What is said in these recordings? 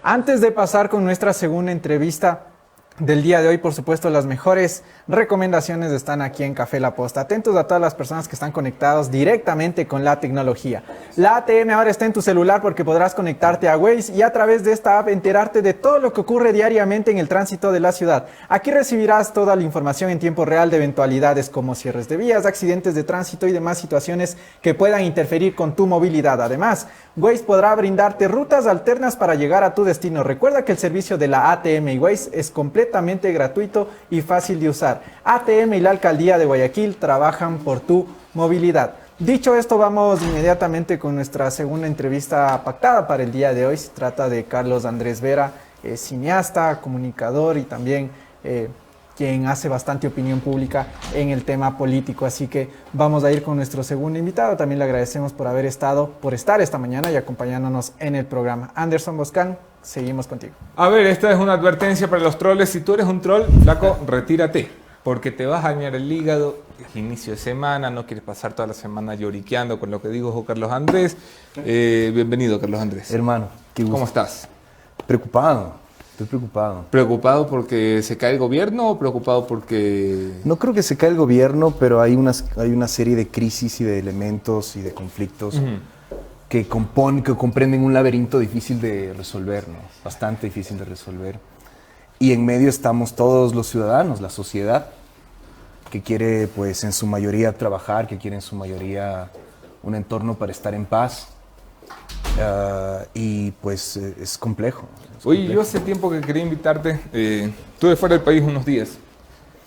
Antes de pasar con nuestra segunda entrevista del día de hoy, por supuesto, las mejores recomendaciones están aquí en Café La Posta. Atentos a todas las personas que están conectados directamente con la tecnología. La ATM ahora está en tu celular porque podrás conectarte a Waze y a través de esta app enterarte de todo lo que ocurre diariamente en el tránsito de la ciudad. Aquí recibirás toda la información en tiempo real de eventualidades como cierres de vías, accidentes de tránsito y demás situaciones que puedan interferir con tu movilidad. Además, Waze podrá brindarte rutas alternas para llegar a tu destino. Recuerda que el servicio de la ATM y Waze es completamente gratuito y fácil de usar. ATM y la Alcaldía de Guayaquil trabajan por tu movilidad. Dicho esto, vamos inmediatamente con nuestra segunda entrevista pactada para el día de hoy. Se trata de Carlos Andrés Vera, cineasta, comunicador y también quien hace bastante opinión pública en el tema político. Así que vamos a ir con nuestro segundo invitado. También le agradecemos por estar esta mañana y acompañándonos en el programa. Anderson Boscan, seguimos contigo. A ver, esta es una advertencia para los troles. Si tú eres un troll, flaco, retírate, porque te vas a dañar el hígado. Es inicio de semana, no quieres pasar toda la semana lloriqueando con lo que dijo Carlos Andrés. Bienvenido, Carlos Andrés. Hermano, qué gusto. ¿Cómo estás? Preocupado. Estoy preocupado. ¿Preocupado porque se cae el gobierno o preocupado porque...? No creo que se cae el gobierno, pero hay una serie de crisis y de elementos y de conflictos que comprenden un laberinto difícil de resolver, ¿no? Bastante difícil de resolver. Y en medio estamos todos los ciudadanos, la sociedad, que quiere, pues, en su mayoría trabajar, que quiere en su mayoría un entorno para estar en paz. Y pues es complejo. Oye, yo hace tiempo que quería invitarte. Estuve fuera del país unos días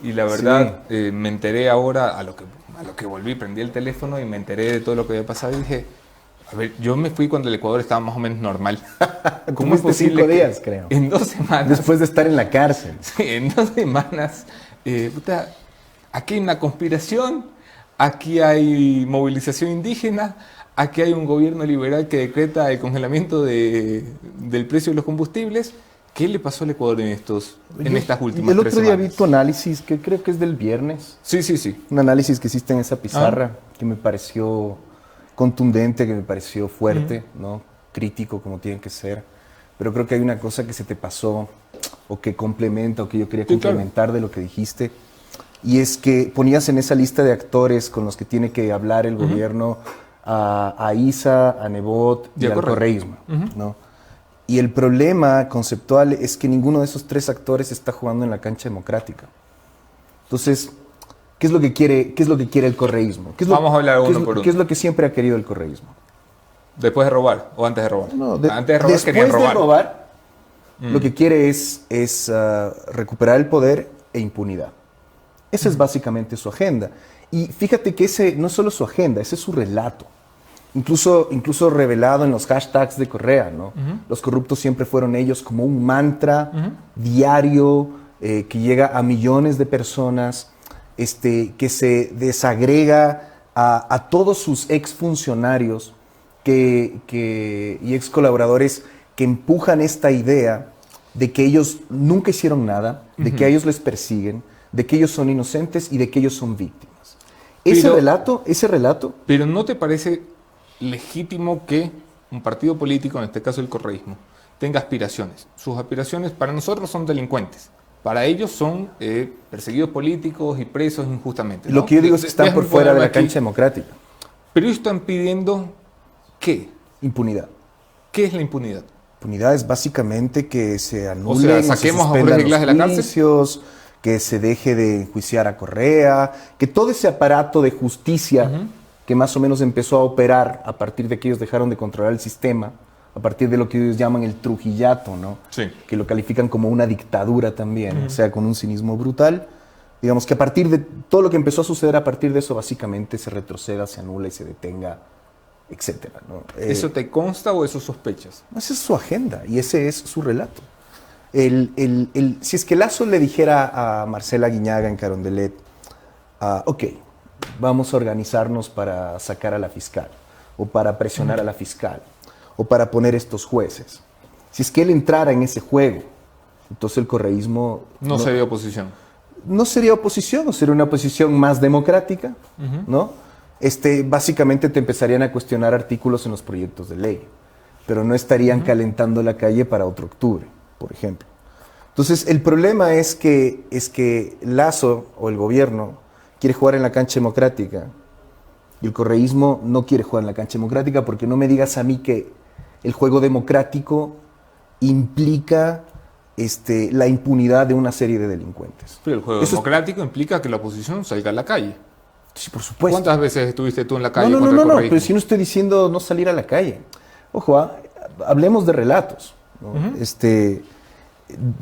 y la verdad sí. Me enteré ahora a lo que volví, prendí el teléfono y me enteré de todo lo que había pasado y dije, a ver, yo me fui cuando el Ecuador estaba más o menos normal. ¿Cómo es posible 5 días, creo? En 2 semanas. Después de estar en la cárcel. Sí, en 2 semanas. Aquí hay una conspiración, aquí hay movilización indígena. Aquí hay un gobierno liberal que decreta el congelamiento del precio de los combustibles. ¿Qué le pasó al Ecuador en estas últimas 3 semanas? El otro día vi tu análisis, que creo que es del viernes. Sí. Un análisis que hiciste en esa pizarra, que me pareció contundente, que me pareció fuerte, ¿no? Crítico, como tiene que ser. Pero creo que hay una cosa que se te pasó, o que complementa, o que yo quería complementar de lo que dijiste. Y es que ponías en esa lista de actores con los que tiene que hablar el gobierno a ISA, a Nebot y al correísmo, ¿no? Y el problema conceptual es que ninguno de esos 3 actores está jugando en la cancha democrática. Entonces, ¿qué es lo que quiere el correísmo? Vamos a hablar uno por uno. ¿Qué es lo que siempre ha querido el correísmo? ¿Después de robar o antes de robar? No, antes de robar después de robar, lo que quiere es recuperar el poder e impunidad. Esa es básicamente su agenda. Y fíjate que ese no es solo su agenda, ese es su relato. Incluso revelado en los hashtags de Correa, ¿no? Los corruptos siempre fueron ellos como un mantra diario que llega a millones de personas, que se desagrega a todos sus exfuncionarios y ex colaboradores que empujan esta idea de que ellos nunca hicieron nada, de que a ellos les persiguen, de que ellos son inocentes y de que ellos son víctimas. Ese relato... Pero ¿no te parece legítimo que un partido político, en este caso el correísmo, tenga aspiraciones? Sus aspiraciones para nosotros son delincuentes. Para ellos son perseguidos políticos y presos injustamente, ¿no? Lo que yo digo es que están por fuera de la cancha democrática. Pero ellos están pidiendo ¿qué? Impunidad. ¿Qué es la impunidad? Impunidad es básicamente que se anulen, saquemos a Jorge Glass de la cárcel, que se deje de enjuiciar a Correa, que todo ese aparato de justicia que más o menos empezó a operar a partir de que ellos dejaron de controlar el sistema, a partir de lo que ellos llaman el trujillato, ¿no? Sí. Que lo califican como una dictadura también, o sea, con un cinismo brutal. Digamos que a partir de todo lo que empezó a suceder a partir de eso, básicamente se retroceda, se anula y se detenga, etcétera, ¿no? ¿Eso te consta o eso sospechas? Esa es su agenda y ese es su relato. Si es que Lasso le dijera a Marcela Guiñaga en Carondelet, ok, vamos a organizarnos para sacar a la fiscal, o para presionar a la fiscal, o para poner estos jueces. Si es que él entrara en ese juego, entonces el correísmo... No sería oposición. No sería oposición, o sería una oposición más democrática, ¿no? Básicamente te empezarían a cuestionar artículos en los proyectos de ley. pero no estarían calentando la calle para otro octubre, por ejemplo. Entonces, el problema es que Lazo o el gobierno quiere jugar en la cancha democrática y el correísmo no quiere jugar en la cancha democrática, porque no me digas a mí que el juego democrático implica la impunidad de una serie de delincuentes. Pero el juego democrático implica que la oposición salga a la calle. Sí, por supuesto. ¿Cuántas veces estuviste tú en la calle No, contra el correísmo? pero si no estoy diciendo no salir a la calle. Ojo, hablemos de relatos, ¿no?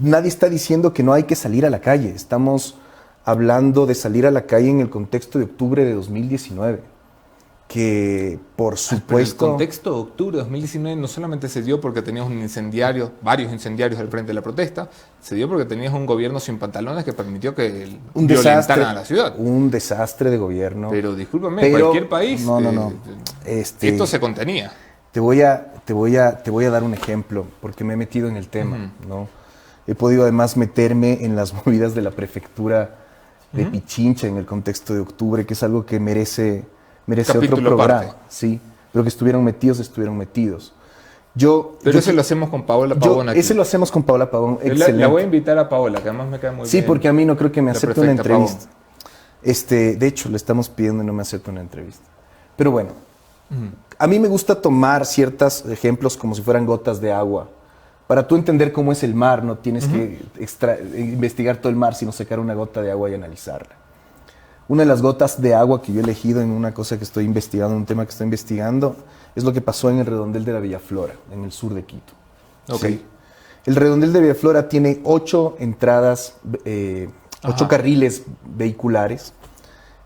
Nadie está diciendo que no hay que salir a la calle. Estamos hablando de salir a la calle en el contexto de octubre de 2019. Que, por supuesto... Pero el contexto de octubre de 2019 no solamente se dio porque tenías varios incendiarios al frente de la protesta, se dio porque tenías un gobierno sin pantalones que permitió que violentaran a la ciudad. Un desastre de gobierno. Pero discúlpame, cualquier país... No. Esto se contenía. Te voy a dar un ejemplo, porque me he metido en el tema, ¿no? He podido además meterme en las movidas de la prefectura de Pichincha en el contexto de octubre, que es algo que merece otro programa. Aparte. Sí, pero que estuvieron metidos. Pero ese lo hacemos con Paola Pavón aquí. Ese lo hacemos con Paola Pavón, excelente. La voy a invitar a Paola, que además me cae muy bien. Sí, porque a mí no creo que me acepte una entrevista. Pavón. De hecho, le estamos pidiendo y no me acepta una entrevista. Pero bueno, a mí me gusta tomar ciertos ejemplos como si fueran gotas de agua. Para tú entender cómo es el mar, no tienes que investigar todo el mar, sino sacar una gota de agua y analizarla. Una de las gotas de agua que yo he elegido en una cosa que estoy investigando, un tema que estoy investigando, es lo que pasó en el redondel de la Villaflora, en el sur de Quito. Okay. ¿Sí? El redondel de Villaflora tiene 8 entradas, 8 carriles vehiculares.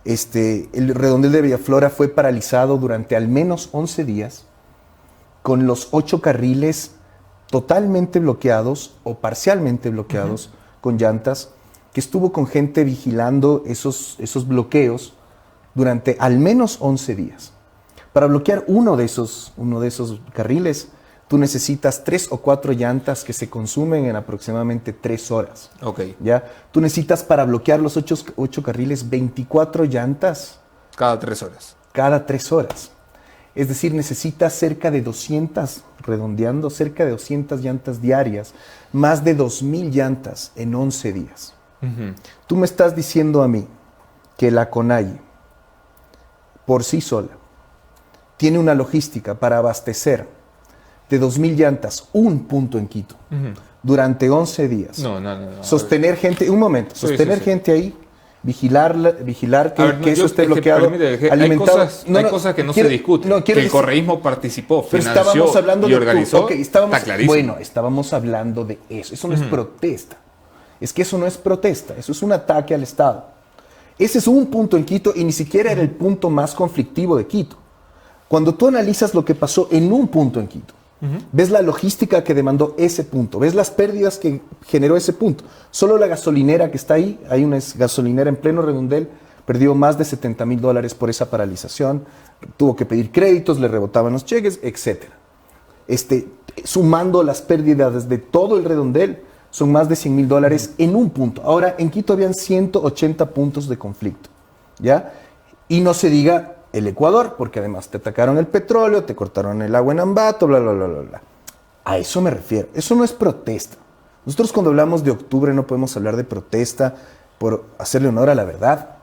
El redondel de Villaflora fue paralizado durante al menos 11 días, con los 8 carriles totalmente bloqueados o parcialmente bloqueados con llantas, que estuvo con gente vigilando esos bloqueos durante al menos 11 días. Para bloquear uno de esos carriles, tú necesitas 3 o 4 llantas que se consumen en aproximadamente 3 horas. Okay. ¿Ya? Tú necesitas, para bloquear los 8 carriles, 24 llantas. Cada 3 horas. Cada 3 horas. Es decir, necesitas cerca de 200, redondeando, cerca de 200 llantas diarias, más de 2.000 llantas en 11 días. Tú me estás diciendo a mí que la CONAIE, por sí sola, tiene una logística para abastecer de 2.000 llantas un punto en Quito durante 11 días. No. Sostener gente, un momento, sostener gente ahí, vigilar que eso esté bloqueado, alimentado. Hay cosas que no se discuten. Que el correísmo participó, financió y organizó. Está clarísimo. Bueno, estábamos hablando de eso. Eso no es protesta. Es que eso no es protesta, eso es un ataque al Estado. Ese es un punto en Quito y ni siquiera era el punto más conflictivo de Quito. Cuando tú analizas lo que pasó en un punto en Quito, ves la logística que demandó ese punto, ves las pérdidas que generó ese punto. Solo la gasolinera que está ahí, hay una gasolinera en pleno redondel, perdió más de $70,000 por esa paralización, tuvo que pedir créditos, le rebotaban los cheques, etc. Sumando las pérdidas de todo el redondel, son más de $100,000 en un punto. Ahora, en Quito habían 180 puntos de conflicto, ¿ya? Y no se diga el Ecuador, porque además te atacaron el petróleo, te cortaron el agua en Ambato, bla, bla, bla, bla, bla. A eso me refiero. Eso no es protesta. Nosotros cuando hablamos de octubre no podemos hablar de protesta por hacerle honor a la verdad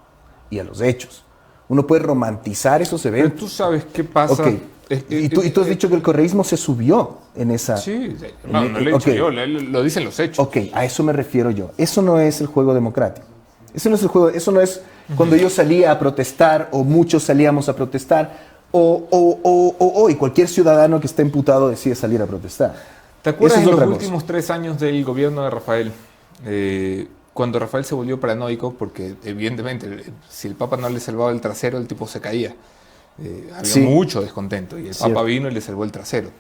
y a los hechos. Uno puede romantizar esos eventos. Pero tú sabes qué pasa. Okay. Y tú has dicho que el correísmo se subió en esa... Sí, no lo he dicho yo, lo dicen los hechos. Ok, a eso me refiero yo. Eso no es el juego democrático. Eso no es el juego, eso no es cuando yo salía a protestar o muchos salíamos a protestar o y cualquier ciudadano que esté imputado decide salir a protestar. ¿Te acuerdas en los últimos 3 años del gobierno de Rafael? Cuando Rafael se volvió paranoico, porque evidentemente si el Papa no le salvaba el trasero, el tipo se caía. Había mucho descontento y el Papa vino y le salvó el trasero.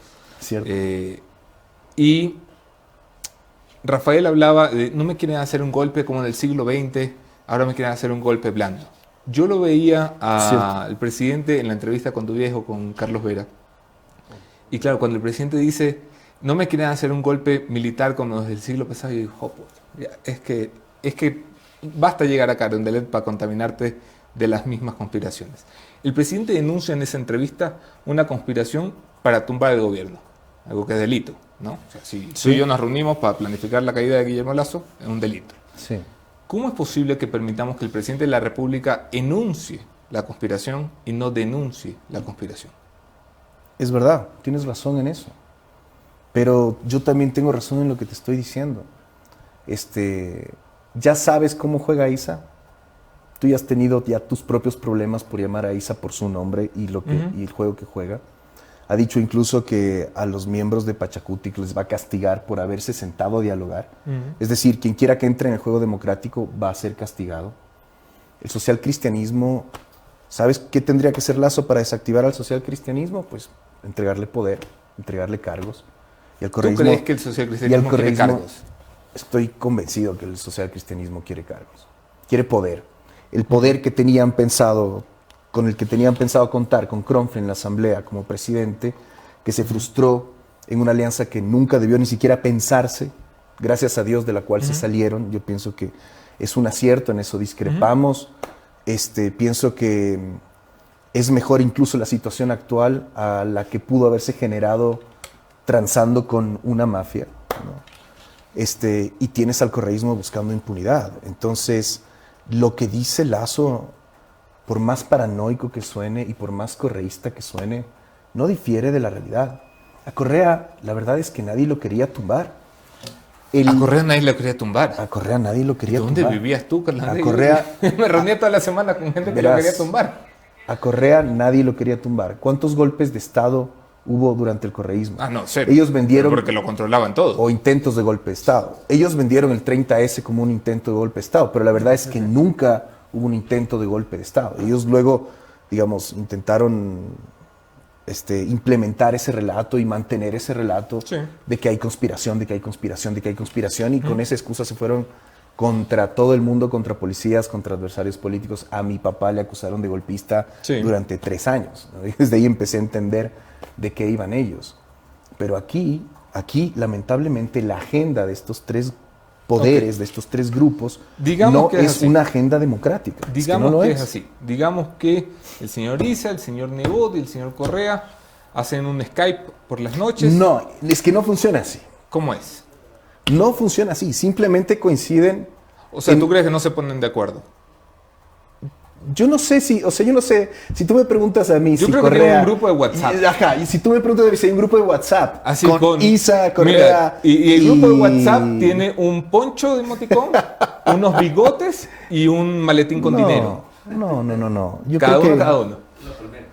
Cierto. Y Rafael hablaba de no me quieren hacer un golpe como en el siglo XX, ahora me quieren hacer un golpe blando. Yo lo veía al presidente en la entrevista con tu viejo, con Carlos Vera. Y claro, cuando el presidente dice no me quieren hacer un golpe militar como desde el siglo pasado, yo digo, es que basta llegar a Carondelet para contaminarte de las mismas conspiraciones. El presidente denuncia en esa entrevista una conspiración para tumbar el gobierno. algo que es delito, ¿no? O sea, si tú y yo nos reunimos para planificar la caída de Guillermo Lasso, es un delito. Sí. ¿Cómo es posible que permitamos que el presidente de la República enuncie la conspiración y no denuncie la conspiración? Es verdad, tienes razón en eso. Pero yo también tengo razón en lo que te estoy diciendo. ¿Ya sabes cómo juega Isa? Tú ya has tenido ya tus propios problemas por llamar a Isa por su nombre y el juego que juega. Ha dicho incluso que a los miembros de Pachacutic les va a castigar por haberse sentado a dialogar. Es decir, quien quiera que entre en el juego democrático va a ser castigado. El socialcristianismo, ¿sabes qué tendría que ser Lasso para desactivar al socialcristianismo? Pues entregarle poder, entregarle cargos. Y al correísmo, ¿Tú crees que el socialcristianismo quiere cargos? Estoy convencido que el socialcristianismo quiere cargos. Quiere poder. El poder que tenían pensado, con el que tenían pensado contar con Kronfeld en la asamblea como presidente, que se frustró en una alianza que nunca debió ni siquiera pensarse, gracias a Dios, de la cual se salieron. Yo pienso que es un acierto, en eso discrepamos. Pienso que es mejor incluso la situación actual a la que pudo haberse generado transando con una mafia, ¿no? Y tienes al correísmo buscando impunidad. Entonces, lo que dice Lasso, por más paranoico que suene y por más correísta que suene, no difiere de la realidad. A Correa, la verdad es que nadie lo quería tumbar. A Correa nadie lo quería tumbar. A Correa nadie lo quería tumbar. ¿Dónde vivías tú, Carlos? A Correa... Me reunía toda la semana con gente que lo quería tumbar. A Correa nadie lo quería tumbar. ¿Cuántos golpes de Estado hubo durante el correísmo? No sé. Ellos vendieron... Porque lo controlaban todo. O intentos de golpe de Estado. Ellos vendieron el 30S como un intento de golpe de Estado, pero la verdad es que nunca hubo un intento de golpe de Estado. Ellos luego, digamos, intentaron implementar ese relato y mantener ese relato de que hay conspiración, de que hay conspiración, de que hay conspiración, y con esa excusa se fueron contra todo el mundo, contra policías, contra adversarios políticos. A mi papá le acusaron de golpista durante 3 años, ¿no? Y desde ahí empecé a entender de qué iban ellos. Pero aquí, lamentablemente, la agenda de estos 3 poderes, de estos 3 grupos, no es una agenda democrática. Digamos que es así. Digamos que el señor Issa, el señor Nebot y el señor Correa hacen un Skype por las noches. No, es que no funciona así. ¿Cómo es? No funciona así, simplemente coinciden. O sea, ¿tú crees que no se ponen de acuerdo? Yo no sé si tú me preguntas a mí, yo si creo Correa, que tiene un grupo de WhatsApp. Ajá, y si tú me preguntas si hay un grupo de WhatsApp así con Isa, Correa. Mira, y el grupo de WhatsApp tiene un poncho de emoticón, unos bigotes y un maletín con dinero. No. Yo cada creo uno, cada uno.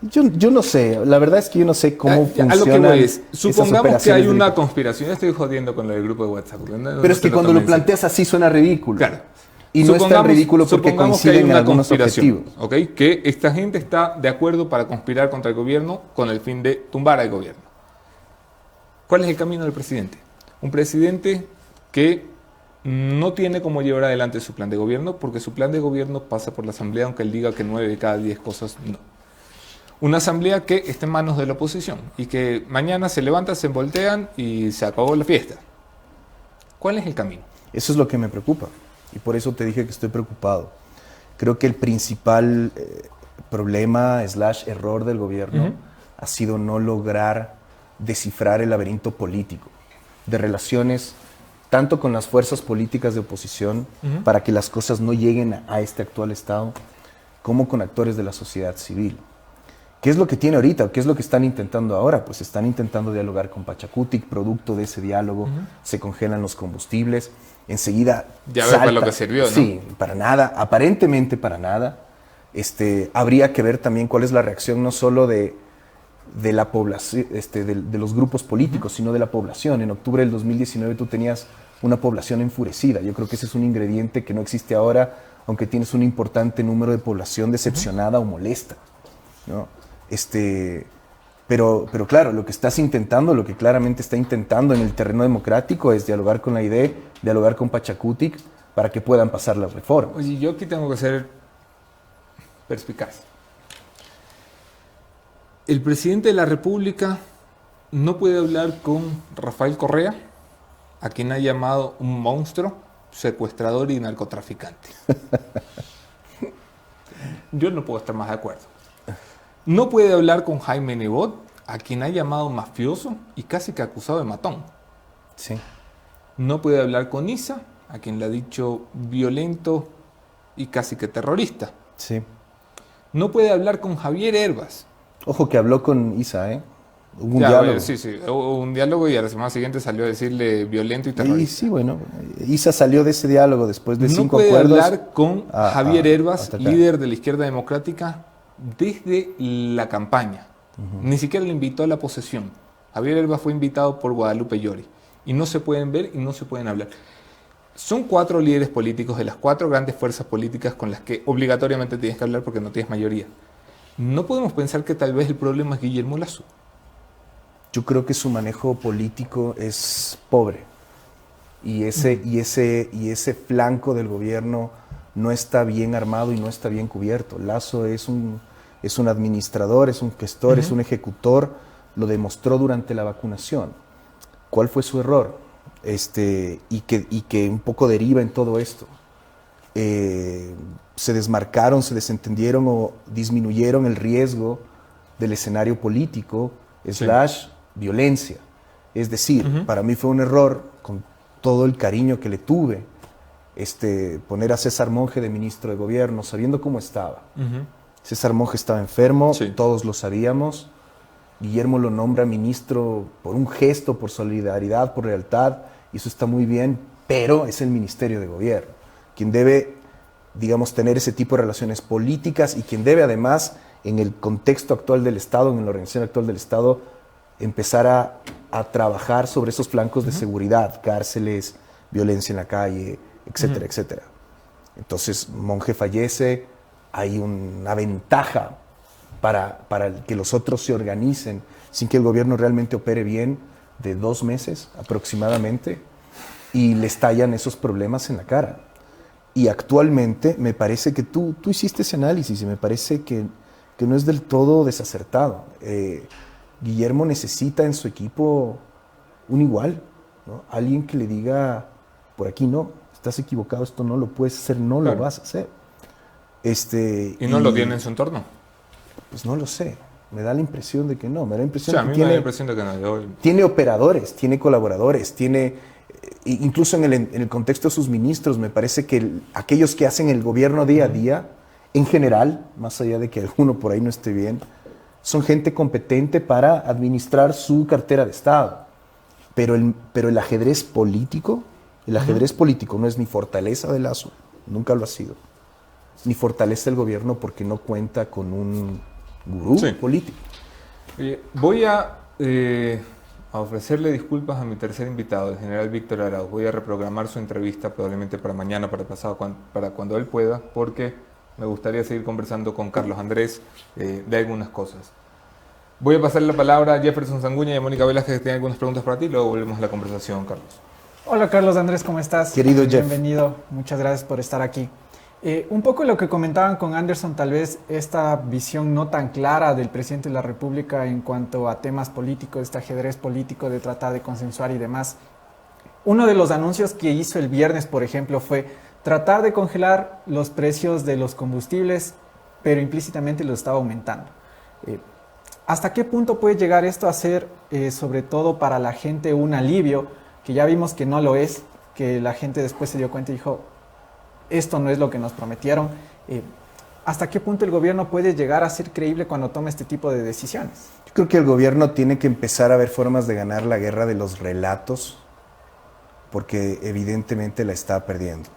Yo no sé, la verdad es que yo no sé cómo funcionan. A lo que voy es, supongamos que hay una del... conspiración. Yo estoy jodiendo con lo del grupo de WhatsApp. Pero es que cuando lo planteas así suena ridículo. Claro. Y no es tan ridículo porque coinciden en algunos objetivos. ¿Okay? Que esta gente está de acuerdo para conspirar contra el gobierno con el fin de tumbar al gobierno. ¿Cuál es el camino del presidente? Un presidente que no tiene cómo llevar adelante su plan de gobierno, porque su plan de gobierno pasa por la asamblea, aunque él diga que 9 de cada 10 cosas no. Una asamblea que esté en manos de la oposición y que mañana se levantan, se voltean y se acabó la fiesta. ¿Cuál es el camino? Eso es lo que me preocupa. Y por eso te dije que estoy preocupado. Creo que el principal problema / error del gobierno ha sido no lograr descifrar el laberinto político de relaciones tanto con las fuerzas políticas de oposición para que las cosas no lleguen a este actual estado, como con actores de la sociedad civil. ¿Qué es lo que tiene ahorita? ¿Qué es lo que están intentando ahora? Pues están intentando dialogar con Pachacutic, producto de ese diálogo se congelan los combustibles. Enseguida ya ves para lo que sirvió, ¿no? Sí, para nada, aparentemente para nada. Habría que ver también cuál es la reacción no solo de la población, de los grupos políticos, sino de la población. En octubre del 2019 tú tenías una población enfurecida. Yo creo que ese es un ingrediente que no existe ahora, aunque tienes un importante número de población decepcionada o molesta, ¿no? Pero claro, lo que estás intentando, lo que claramente está intentando en el terreno democrático es dialogar con la IDE, dialogar con Pachacutic para que puedan pasar las reformas. Oye, yo aquí tengo que ser perspicaz. El presidente de la República no puede hablar con Rafael Correa, a quien ha llamado un monstruo, secuestrador y narcotraficante. Yo no puedo estar más de acuerdo. No puede hablar con Jaime Nebot, a quien ha llamado mafioso y casi que acusado de matón. Sí. No puede hablar con Issa, a quien le ha dicho violento y casi que terrorista. Sí. No puede hablar con Javier Herbas. Ojo que habló con Issa, ¿eh? Hubo un Ya, diálogo. sí, hubo un diálogo y a la semana siguiente salió a decirle violento y Y terrorista. sí, bueno, Issa salió de ese diálogo después de No 5 puede acuerdos. hablar con Javier Herbas, atacar. líder de la izquierda democrática, desde la campaña. Ni siquiera le invitó a la posesión. Javier Herbas fue invitado por Guadalupe Llori. Y no se pueden ver y no se pueden hablar. Son 4 líderes políticos de las 4 grandes fuerzas políticas con las que obligatoriamente tienes que hablar porque no tienes mayoría. No podemos pensar que tal vez el problema es Guillermo Lasso. Yo creo que su manejo político es pobre. Y ese flanco del gobierno no está bien armado y no está bien cubierto. Lasso es un administrador, es un gestor, es un ejecutor. Lo demostró durante la vacunación. ¿Cuál fue su error? Y que un poco deriva en todo esto. Se desmarcaron, se desentendieron o disminuyeron el riesgo del escenario político / violencia. Es decir, para mí fue un error, con todo el cariño que le tuve, poner a César Monge de ministro de gobierno, sabiendo cómo estaba. César Monge estaba enfermo, todos lo sabíamos. Guillermo lo nombra ministro por un gesto, por solidaridad, por lealtad, y eso está muy bien, pero es el Ministerio de Gobierno quien debe, digamos, tener ese tipo de relaciones políticas y quien debe además, en el contexto actual del Estado, en la organización actual del Estado, empezar a trabajar sobre esos flancos de seguridad, cárceles, violencia en la calle, etcétera, etcétera. Entonces, Monge fallece, hay una ventaja para que los otros se organicen sin que el gobierno realmente opere bien, de 2 meses aproximadamente, y le estallan esos problemas en la cara. Y actualmente me parece que tú hiciste ese análisis y me parece que no es del todo desacertado. Guillermo necesita en su equipo un igual, ¿no? Alguien que le diga, por aquí no, estás equivocado, esto no lo puedes hacer, no lo vas a hacer. ¿Y no lo tiene en su entorno? Pues no lo sé, me da la impresión de que no, me da la impresión a mí que me da la impresión de que no. tiene operadores, tiene colaboradores, tiene, incluso en el contexto de sus ministros, me parece que aquellos que hacen el gobierno día a día, en general, más allá de que alguno por ahí no esté bien, son gente competente para administrar su cartera de Estado. Pero el ajedrez político, no es ni fortaleza de Lasso, nunca lo ha sido, ni fortaleza del gobierno porque no cuenta con un gurú político. Voy a ofrecerle disculpas a mi tercer invitado, el general Víctor Arauz. Voy a reprogramar su entrevista probablemente para mañana, para pasado, para cuando él pueda, porque me gustaría seguir conversando con Carlos Andrés de algunas cosas. Voy a pasarle la palabra a Jefferson Sanguña y a Mónica Velázquez, que tienen algunas preguntas para ti, luego volvemos a la conversación, Carlos. Hola Carlos Andrés, ¿cómo estás? Querido Jeff. Bienvenido, muchas gracias por estar aquí. Un poco lo que comentaban con Anderson, tal vez esta visión no tan clara del presidente de la República en cuanto a temas políticos, este ajedrez político de tratar de consensuar y demás. Uno de los anuncios que hizo el viernes, por ejemplo, fue tratar de congelar los precios de los combustibles, pero implícitamente los estaba aumentando. ¿Hasta qué punto puede llegar esto a ser, sobre todo para la gente, un alivio? Que ya vimos que no lo es, que la gente después se dio cuenta y dijo, esto no es lo que nos prometieron. ¿Hasta qué punto el gobierno puede llegar a ser creíble cuando toma este tipo de decisiones? Yo creo que el gobierno tiene que empezar a ver formas de ganar la guerra de los relatos, porque evidentemente la está perdiendo.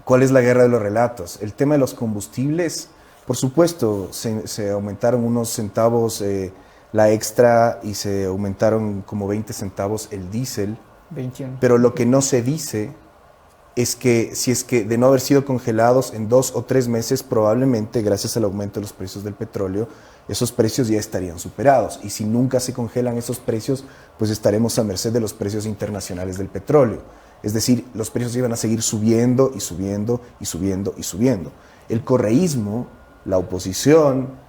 ¿Cuál es la guerra de los relatos? El tema de los combustibles, por supuesto, se aumentaron unos centavos la extra y se aumentaron como 20 centavos el diésel. 21. Pero lo que no se dice es que si es que de no haber sido congelados en 2 o 3 meses, probablemente gracias al aumento de los precios del petróleo, esos precios ya estarían superados. Y si nunca se congelan esos precios, pues estaremos a merced de los precios internacionales del petróleo. Es decir, los precios iban a seguir subiendo y subiendo y subiendo y subiendo. El correísmo, la oposición,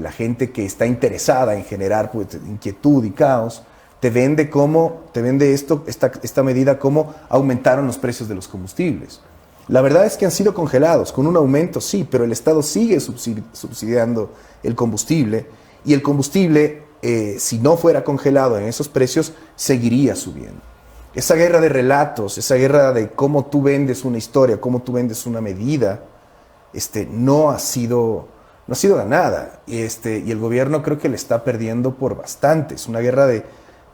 la gente que está interesada en generar pues, inquietud y caos, te vende esta medida como aumentaron los precios de los combustibles. La verdad es que han sido congelados, con un aumento sí, pero el Estado sigue subsidiando el combustible Y el combustible, si no fuera congelado en esos precios, seguiría subiendo. Esa guerra de relatos, esa guerra de cómo tú vendes una historia, cómo tú vendes una medida, no ha sido ganada. Y el gobierno creo que le está perdiendo por bastante. Es una guerra de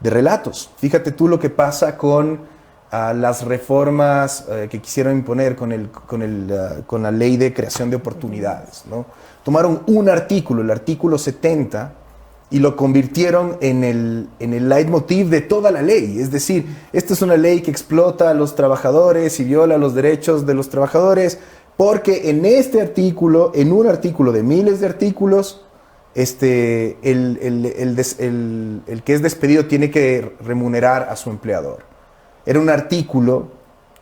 relatos. Fíjate tú lo que pasa con las reformas que quisieron imponer con la ley de creación de oportunidades, ¿no? Tomaron un artículo, el artículo 70, y lo convirtieron en el leitmotiv de toda la ley. Es decir, esta es una ley que explota a los trabajadores y viola los derechos de los trabajadores, porque en este artículo, en un artículo de miles de artículos, el que es despedido tiene que remunerar a su empleador. Era un artículo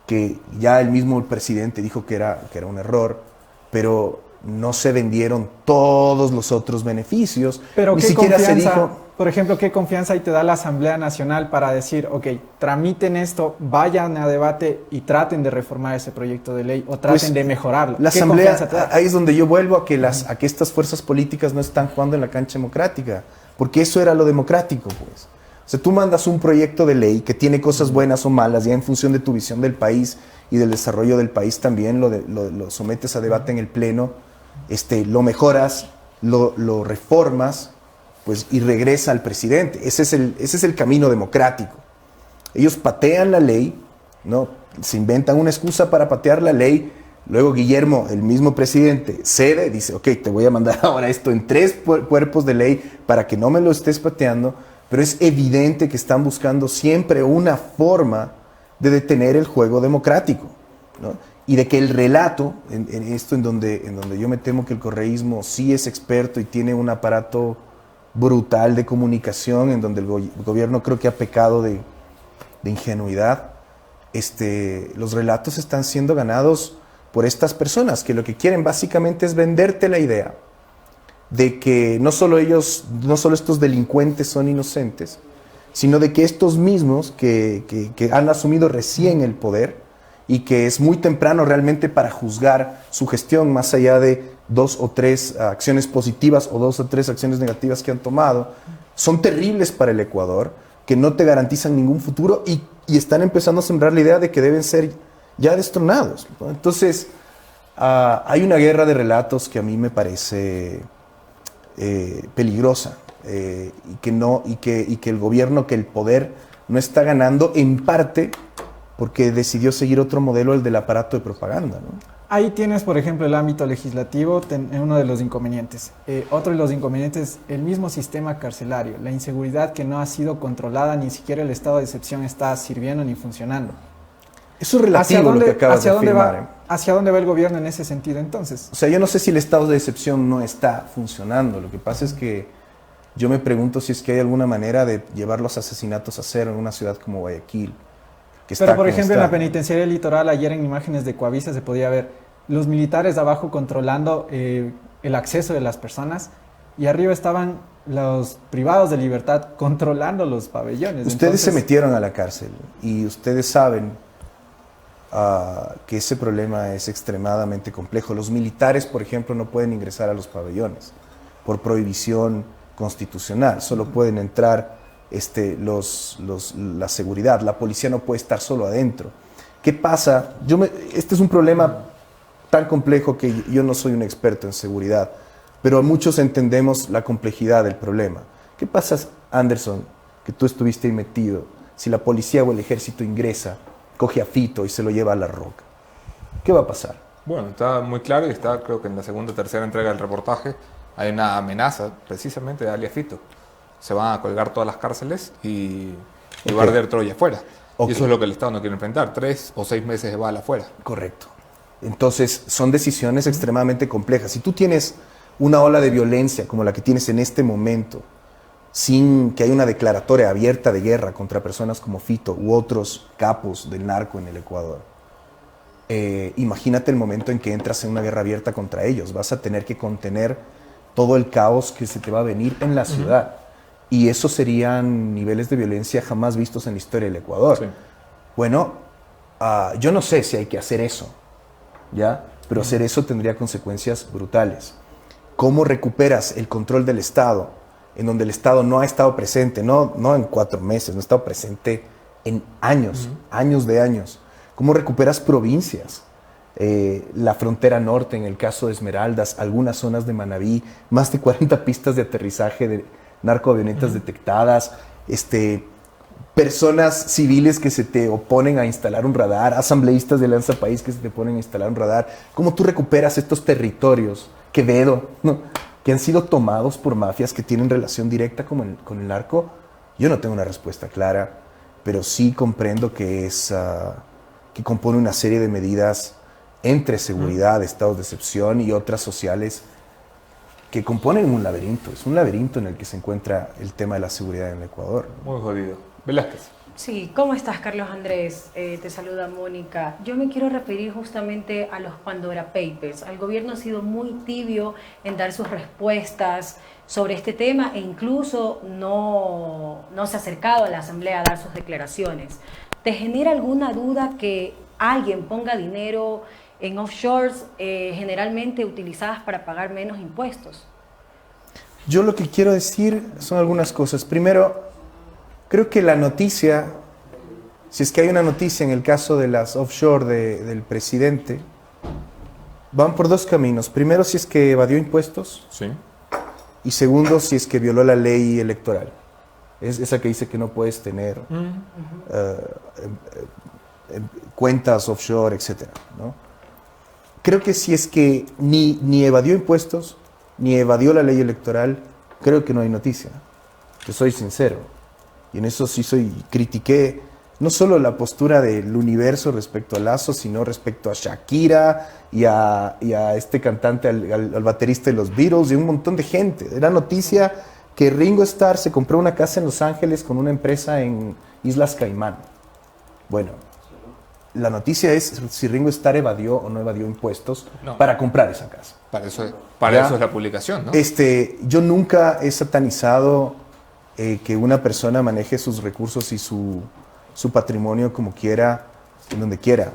que ya el mismo presidente dijo que era un error, pero no se vendieron todos los otros beneficios. Pero ni ¿qué siquiera se confianza, dijo, por ejemplo, qué confianza ahí te da la Asamblea Nacional para decir, ok, tramiten esto, vayan a debate y traten de reformar ese proyecto de ley o traten pues, de mejorarlo? La ¿Qué Asamblea, confianza te da? ahí es donde yo vuelvo a que estas fuerzas políticas no están jugando en la cancha democrática, porque eso era lo democrático, pues. O sea, tú mandas un proyecto de ley que tiene cosas buenas o malas, ya en función de tu visión del país y del desarrollo del país también, lo sometes a debate en el Pleno, lo mejoras, lo reformas, pues, y regresa al presidente. Ese es el camino democrático. Ellos patean la ley, ¿no? Se inventan una excusa para patear la ley. Luego Guillermo, el mismo presidente, cede, dice, ok, te voy a mandar ahora esto en 3 cuerpos de ley para que no me lo estés pateando, pero es evidente que están buscando siempre una forma de detener el juego democrático, ¿no? Y de que el relato, en donde yo me temo que el correísmo sí es experto y tiene un aparato brutal de comunicación, en donde el gobierno creo que ha pecado de ingenuidad, los relatos están siendo ganados por estas personas que lo que quieren básicamente es venderte la idea de que no solo estos delincuentes son inocentes, sino de que estos mismos que han asumido recién el poder y que es muy temprano realmente para juzgar su gestión, más allá de 2 o 3 acciones positivas o 2 o 3 acciones negativas que han tomado, son terribles para el Ecuador, que no te garantizan ningún futuro y están empezando a sembrar la idea de que deben ser ya destronados, ¿no? Entonces, hay una guerra de relatos que a mí me parece peligrosa, y que el gobierno, que el poder no está ganando, en parte porque decidió seguir otro modelo, el del aparato de propaganda, ¿no? Ahí tienes, por ejemplo, el ámbito legislativo, uno de los inconvenientes. Otro de los inconvenientes, el mismo sistema carcelario, la inseguridad que no ha sido controlada, ni siquiera el estado de excepción está sirviendo ni funcionando. Eso es relativo lo que acabas de afirmar. ¿Hacia dónde va el gobierno en ese sentido entonces? O sea, yo no sé si el estado de excepción no está funcionando. Lo que pasa es que yo me pregunto si es que hay alguna manera de llevar los asesinatos a cero en una ciudad como Guayaquil. Pero, por ejemplo, en la penitenciaría litoral, ayer en imágenes de Coavisa se podía ver los militares de abajo controlando el acceso de las personas y arriba estaban los privados de libertad controlando los pabellones. Ustedes se metieron a la cárcel y ustedes saben que ese problema es extremadamente complejo. Los militares, por ejemplo, no pueden ingresar a los pabellones por prohibición constitucional. Solo pueden entrar la seguridad. La policía no puede estar solo adentro. ¿Qué pasa? Este es un problema tan complejo que yo no soy un experto en seguridad, pero muchos entendemos la complejidad del problema. ¿Qué pasa, Anderson, que tú estuviste ahí metido, si la policía o el ejército ingresa, coge a Fito y se lo lleva a La Roca? ¿Qué va a pasar? Bueno, está muy claro y está, creo que en la segunda o tercera entrega del reportaje hay una amenaza precisamente de alias Fito. Se van a colgar todas las cárceles y va a arder Troya afuera. Y eso es lo que el Estado no quiere enfrentar, 3 o 6 meses de bala afuera. Correcto. Entonces, son decisiones extremadamente complejas. Si tú tienes una ola de violencia como la que tienes en este momento, sin que haya una declaratoria abierta de guerra contra personas como Fito u otros capos del narco en el Ecuador, imagínate el momento en que entras en una guerra abierta contra ellos. Vas a tener que contener todo el caos que se te va a venir en la ciudad. Y esos serían niveles de violencia jamás vistos en la historia del Ecuador. Sí. Bueno, yo no sé si hay que hacer eso, ¿ya? Pero hacer eso tendría consecuencias brutales. ¿Cómo recuperas el control del Estado en donde el Estado no ha estado presente, no en 4 meses, no ha estado presente en años, años de años. ¿Cómo recuperas provincias? La frontera norte, en el caso de Esmeraldas, algunas zonas de Manabí, más de 40 pistas de aterrizaje de narcoavionetas detectadas, personas civiles que se te oponen a instalar un radar, asambleístas de Alianza País que se te ponen a instalar un radar. ¿Cómo tú recuperas estos territorios, Quevedo, ¿no?, que han sido tomados por mafias que tienen relación directa con el narco? Yo no tengo una respuesta clara, pero sí comprendo que que compone una serie de medidas entre seguridad, estados de excepción y otras sociales que componen un laberinto. Es un laberinto en el que se encuentra el tema de la seguridad en el Ecuador. Muy jodido. Velázquez. Sí, ¿cómo estás, Carlos Andrés? Te saluda Mónica. Yo me quiero referir justamente a los Pandora Papers. El gobierno ha sido muy tibio en dar sus respuestas sobre este tema e incluso no se ha acercado a la Asamblea a dar sus declaraciones. ¿Te genera alguna duda que alguien ponga dinero en offshores generalmente utilizadas para pagar menos impuestos? Yo lo que quiero decir son algunas cosas. Primero, creo que la noticia, si es que hay una noticia en el caso de las offshore del presidente, van por 2 caminos. Primero, si es que evadió impuestos. Sí. Y segundo, si es que violó la ley electoral. Es esa que dice que no puedes tener cuentas offshore, etc., ¿no? Creo que si es que ni evadió impuestos, ni evadió la ley electoral, creo que no hay noticia. Yo soy sincero. Y en eso sí critiqué no solo la postura del Universo respecto a Lazo, sino respecto a Shakira y a este cantante, al baterista de los Beatles y un montón de gente. Era noticia que Ringo Starr se compró una casa en Los Ángeles con una empresa en Islas Caimán. Bueno, la noticia es si Ringo Starr evadió o no evadió impuestos para comprar esa casa. Para eso es la publicación, ¿no? Yo nunca he satanizado que una persona maneje sus recursos y su patrimonio como quiera, en donde quiera.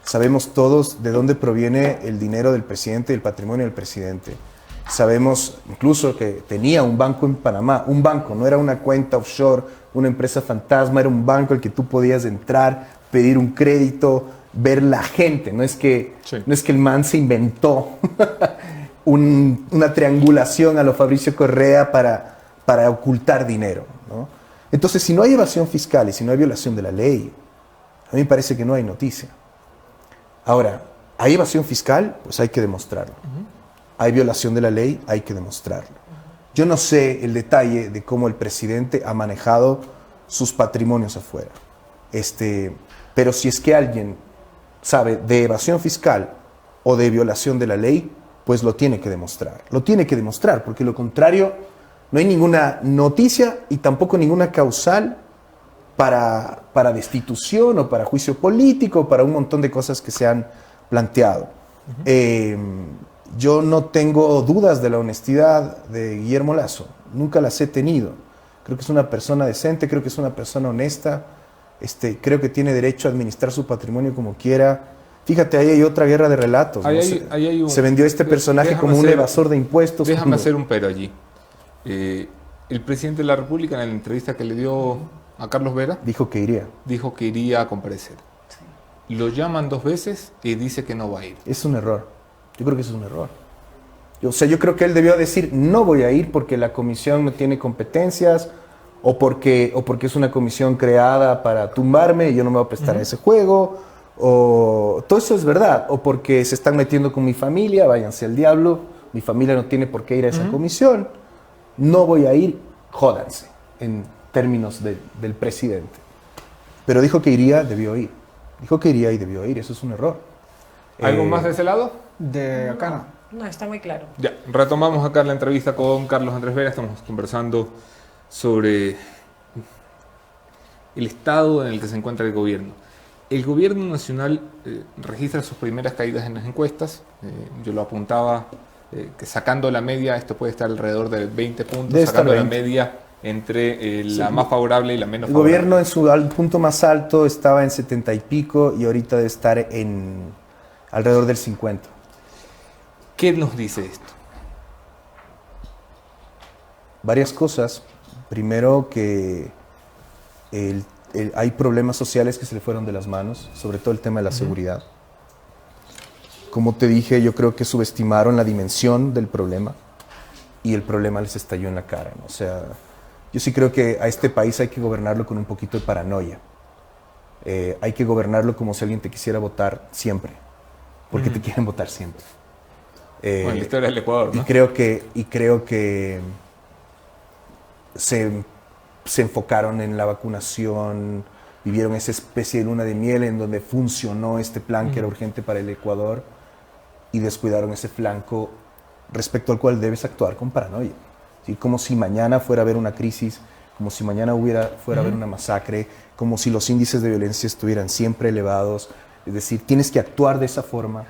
Sabemos todos de dónde proviene el dinero del presidente y el patrimonio del presidente. Sabemos incluso que tenía un banco en Panamá, un banco, no era una cuenta offshore, una empresa fantasma, era un banco al que tú podías entrar, pedir un crédito, ver la gente. No es que el man se inventó una triangulación a lo Fabricio Correa para ocultar dinero, ¿no? Entonces, si no hay evasión fiscal y si no hay violación de la ley, a mí me parece que no hay noticia. Ahora, ¿hay evasión fiscal? Pues hay que demostrarlo. ¿Hay violación de la ley? Hay que demostrarlo. Yo no sé el detalle de cómo el presidente ha manejado sus patrimonios afuera. Pero si es que alguien sabe de evasión fiscal o de violación de la ley, pues lo tiene que demostrar. Lo tiene que demostrar, porque lo contrario, no hay ninguna noticia y tampoco ninguna causal para destitución o para juicio político o para un montón de cosas que se han planteado. Yo no tengo dudas de la honestidad de Guillermo Lasso, nunca las he tenido. Creo que es una persona decente, creo que es una persona honesta, creo que tiene derecho a administrar su patrimonio como quiera. Fíjate, ahí hay otra guerra de relatos, ¿no? Se vendió este personaje como un evasor de impuestos. Déjame hacer un pero allí. El presidente de la República, en la entrevista que le dio a Carlos Vera, dijo que iría a comparecer. Lo llaman 2 veces y dice que no va a ir. Es un error. Yo creo que eso es un error. Yo creo que él debió decir no voy a ir porque la comisión no tiene competencias o porque es una comisión creada para tumbarme y yo no me voy a prestar a ese juego, o todo eso es verdad, o porque se están metiendo con mi familia, váyanse al diablo, mi familia no tiene por qué ir a esa comisión, no voy a ir, jódanse, en términos del presidente. Pero dijo que iría, debió ir. Dijo que iría y debió ir, eso es un error. ¿Algo más de ese lado? De acá no. No, está muy claro. Ya, retomamos acá la entrevista con Carlos Andrés Vera. Estamos conversando sobre el estado en el que se encuentra el gobierno. El gobierno nacional registra sus primeras caídas en las encuestas. Yo lo apuntaba, que sacando la media, esto puede estar alrededor de 20 puntos, sacando la media entre la más favorable y la menos favorable. El gobierno en su punto más alto estaba en 70 y pico y ahorita debe estar en alrededor del 50. ¿Qué nos dice esto? Varias cosas. Primero que hay problemas sociales que se le fueron de las manos, sobre todo el tema de la seguridad. Como te dije, yo creo que subestimaron la dimensión del problema y el problema les estalló en la cara, ¿no? O sea, yo sí creo que a este país hay que gobernarlo con un poquito de paranoia. Hay que gobernarlo como si alguien te quisiera votar siempre, porque te quieren votar siempre. Bueno, la historia del Ecuador, ¿no? Y creo que se enfocaron en la vacunación, vivieron esa especie de luna de miel en donde funcionó este plan que era urgente para el Ecuador y descuidaron ese flanco respecto al cual debes actuar con paranoia. ¿Sí? Como si mañana fuera a haber una crisis, como si mañana fuera a haber una masacre, como si los índices de violencia estuvieran siempre elevados. Es decir, tienes que actuar de esa forma,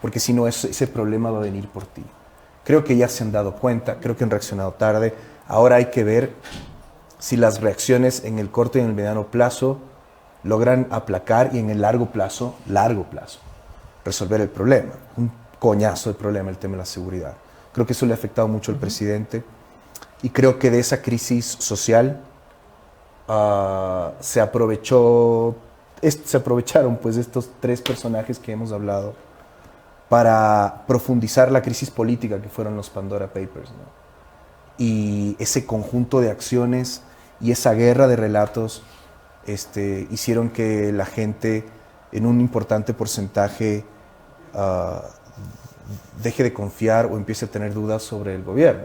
porque si no, ese problema va a venir por ti. Creo que ya se han dado cuenta, creo que han reaccionado tarde. Ahora hay que ver si las reacciones en el corto y en el mediano plazo logran aplacar y en el largo plazo, resolver el problema. Un coñazo de problema el tema de la seguridad. Creo que eso le ha afectado mucho al presidente y creo que de esa crisis social se aprovecharon pues estos tres personajes que hemos hablado para profundizar la crisis política que fueron los Pandora Papers, ¿no? Y ese conjunto de acciones y esa guerra de relatos hicieron que la gente en un importante porcentaje deje de confiar o empiece a tener dudas sobre el gobierno.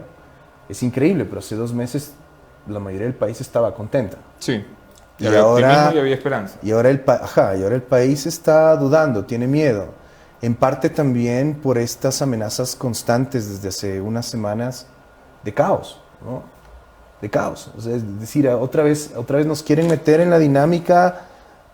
Es increíble, pero hace 2 meses la mayoría del país estaba contenta. Sí. Y ahora había esperanza. Y ahora el país está dudando, tiene miedo. En parte también por estas amenazas constantes desde hace unas semanas de caos, ¿no? De caos. O sea, es decir, otra vez nos quieren meter en la dinámica,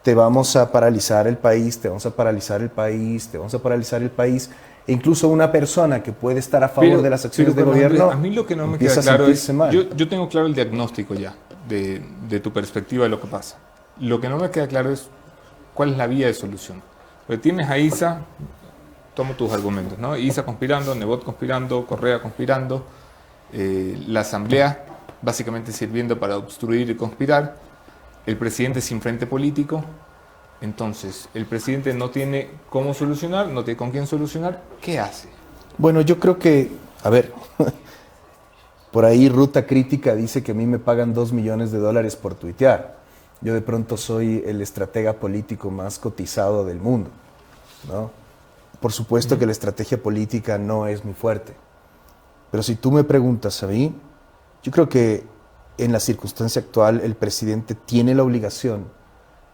te vamos a paralizar el país, te vamos a paralizar el país, te vamos a paralizar el país. E incluso una persona que puede estar a favor de las acciones de gobierno. A mí lo que no me queda claro es, yo tengo claro el diagnóstico ya de tu perspectiva de lo que pasa. Lo que no me queda claro es cuál es la vía de solución. Porque tienes a Issa, tomo tus argumentos, ¿no? Issa conspirando, Nebot conspirando, Correa conspirando, la asamblea básicamente sirviendo para obstruir y conspirar, el presidente sin frente político. Entonces, el presidente no tiene cómo solucionar, no tiene con quién solucionar, ¿qué hace? Bueno, yo creo que, a ver, por ahí Ruta Crítica dice que a mí me pagan $2 millones por tuitear. Yo de pronto soy el estratega político más cotizado del mundo, ¿no? Por supuesto que la estrategia política no es muy fuerte. Pero si tú me preguntas a mí, yo creo que en la circunstancia actual el presidente tiene la obligación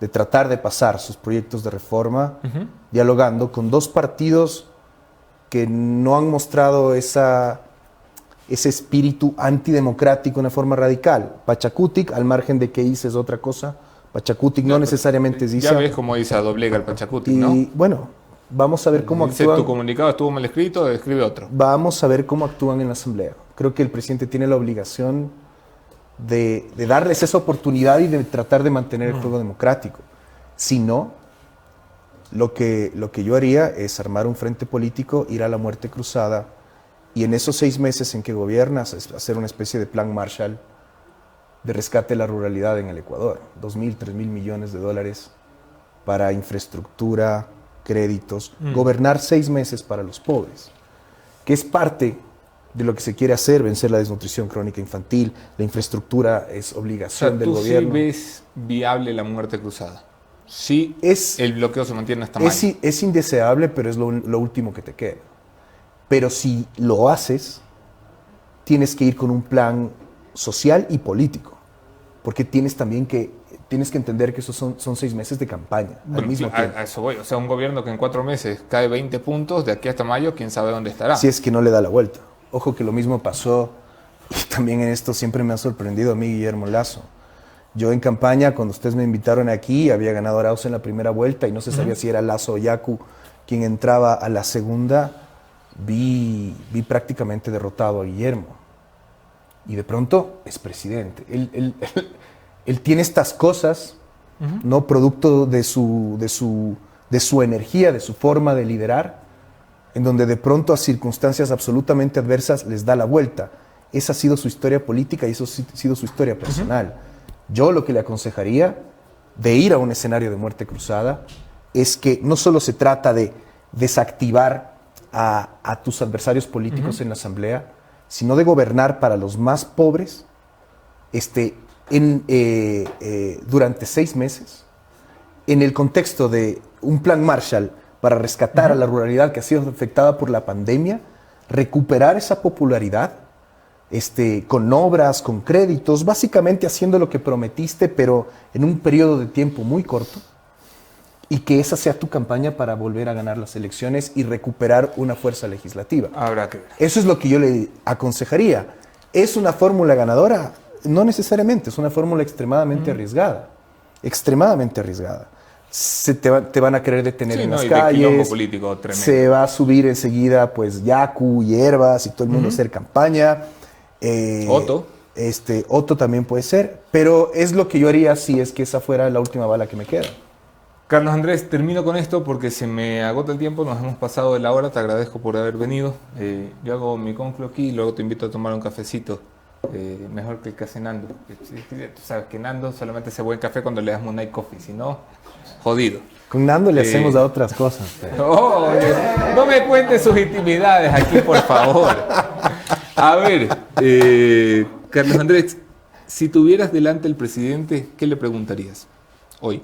de tratar de pasar sus proyectos de reforma dialogando con 2 partidos que no han mostrado ese espíritu antidemocrático de una forma radical. Pachacutic, al margen de que Issa es otra cosa, Pachacutic no necesariamente es Issa. Ya ves cómo Issa doblega el Pachacutic, ¿no? Y bueno, vamos a ver cómo actúan. Tu comunicado estuvo mal escrito, escribe otro. Vamos a ver cómo actúan en la asamblea. Creo que el presidente tiene la obligación de darles esa oportunidad y de tratar de mantener el juego democrático. Si no, lo que yo haría es armar un frente político, ir a la muerte cruzada y en esos 6 meses en que gobiernas hacer una especie de plan Marshall de rescate de la ruralidad en el Ecuador. 2.000, 3.000 millones de dólares para infraestructura, créditos, gobernar 6 meses para los pobres, que es parte de lo que se quiere hacer, vencer la desnutrición crónica infantil. La infraestructura es obligación del gobierno. ¿Tú sí ves viable la muerte cruzada? Sí, el bloqueo se mantiene hasta mayo. Es indeseable, pero es lo último que te queda. Pero si lo haces, tienes que ir con un plan social y político, porque tienes que entender que esos son 6 meses de campaña al mismo tiempo. A eso voy. O sea, un gobierno que en 4 meses cae 20 puntos, de aquí hasta mayo, quién sabe dónde estará. Si es que no le da la vuelta. Ojo que lo mismo pasó, y también en esto siempre me ha sorprendido a mí Guillermo Lasso. Yo en campaña, cuando ustedes me invitaron aquí, había ganado Arauz en la primera vuelta y no se sabía si era Lasso o Yacu quien entraba a la segunda. Vi prácticamente derrotado a Guillermo. Y de pronto es presidente. Él tiene estas cosas, no producto de su energía, de su forma de liderar, en donde de pronto a circunstancias absolutamente adversas les da la vuelta. esa ha sido su historia política y eso ha sido su historia personal. Yo lo que le aconsejaría de ir a un escenario de muerte cruzada es que no solo se trata de desactivar a tus adversarios políticos en la asamblea, sino de gobernar para los más pobres durante 6 meses, en el contexto de un plan Marshall para rescatar a la ruralidad que ha sido afectada por la pandemia, recuperar esa popularidad con obras, con créditos, básicamente haciendo lo que prometiste, pero en un periodo de tiempo muy corto, y que esa sea tu campaña para volver a ganar las elecciones y recuperar una fuerza legislativa. Habrá que ver. Eso es lo que yo le aconsejaría. ¿Es una fórmula ganadora? No necesariamente, es una fórmula extremadamente arriesgada. Extremadamente arriesgada. Te van a querer detener en las calles, político tremendo. se va a subir enseguida pues yacu, hierbas y todo el mundo a hacer campaña. Otto. Otto también puede ser, pero es lo que yo haría si es que esa fuera la última bala que me queda. Carlos Andrés, termino con esto porque se me agota el tiempo, nos hemos pasado de la hora, te agradezco por haber venido. Yo hago mi conclu aquí y luego te invito a tomar un cafecito, mejor que el que hace Nando. Tú sabes que Nando solamente hace buen café cuando le das un night coffee, si no, jodido. Con Nando le hacemos a otras cosas. Oh, no me cuentes sus intimidades aquí, por favor. A ver, Carlos Andrés, si tuvieras delante el presidente, ¿qué le preguntarías hoy?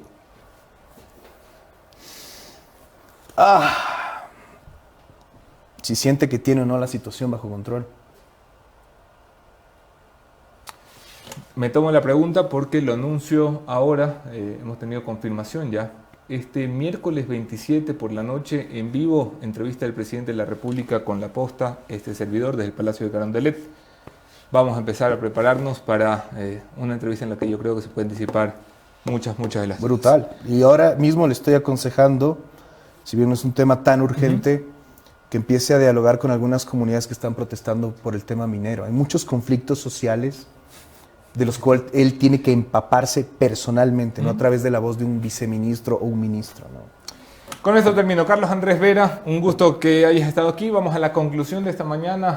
Si siente que tiene o no la situación bajo control. Me tomo la pregunta porque lo anuncio ahora, hemos tenido confirmación ya. Este miércoles 27 por la noche, en vivo, entrevista del presidente de la República con La Posta, este servidor desde el Palacio de Carondelet. Vamos a empezar a prepararnos para una entrevista en la que yo creo que se pueden disipar muchas de las Brutal. Y ahora mismo le estoy aconsejando, si bien no es un tema tan urgente, que empiece a dialogar con algunas comunidades que están protestando por el tema minero. Hay muchos conflictos sociales de los cuales él tiene que empaparse personalmente, no a través de la voz de un viceministro o un ministro, ¿no? Con esto termino. Carlos Andrés Vera, un gusto que hayas estado aquí. Vamos a la conclusión de esta mañana.